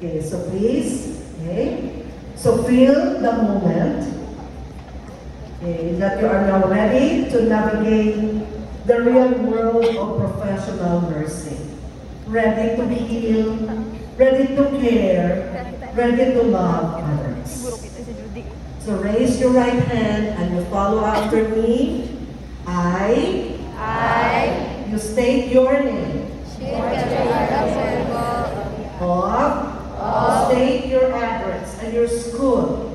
Okay, so please, okay, so feel the moment, okay, that you are now ready to navigate the real world of professional nursing. Ready to heal, ready to care, ready to love others. So raise your right hand and you follow after me. You state your name. You state your address and your school.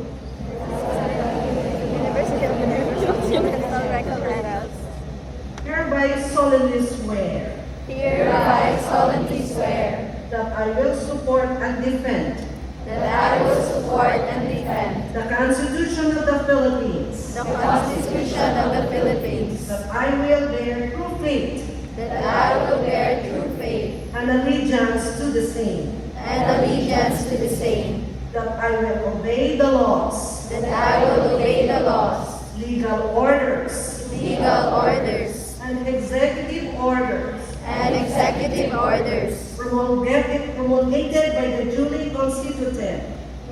Hereby solemnly swear Hereby solemnly swear that I will support and defend that I will support and defend the Constitution of the Philippines, the Constitution of the Philippines, that I will bear true faith that I will bear true faith and allegiance to the same, and allegiance to the same, that I will obey the laws, that I will obey the laws, legal orders, legal orders, and executive orders and executive orders promulgated by the duly constituted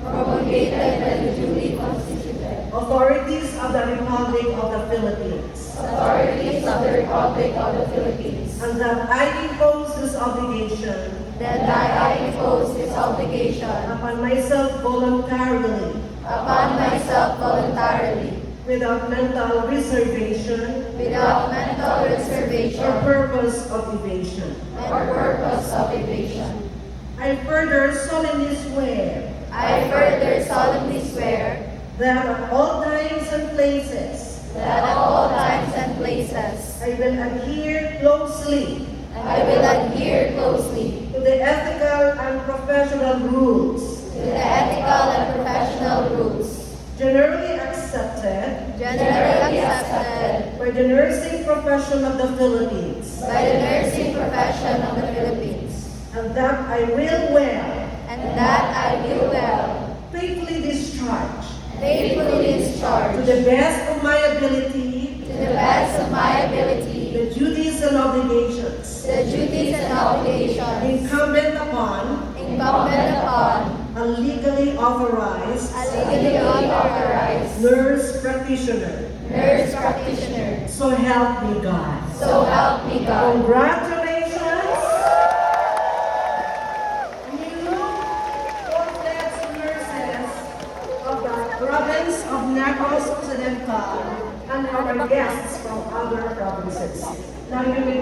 promulgated by the duly constituted authorities of the Republic of the Philippines, authorities of the Republic of the Philippines, and that I impose this obligation that I impose this obligation upon myself voluntarily, upon myself voluntarily, without mental reservation without mental or reservation purpose of evasion. or purpose of evasion. I further solemnly swear I further solemnly swear that at all times and places that at all times and places I will adhere closely I will adhere closely to the ethical and professional rules to the ethical and professional rules generally accepted generally accepted by the nursing profession of the Philippines, by the nursing profession of the Philippines, and that I will well, and that I will well faithfully discharge faithfully discharge to the best of my ability to the best of my ability the duties and obligations the duties and obligations incumbent upon incumbent upon a legally authorized a legally authorized nurse practitioner. nurse practitioner. So help me God. So help me God. Congratulations! New full-fledged nurses of the province of Negros Occidental and our guests from other provinces. Now you may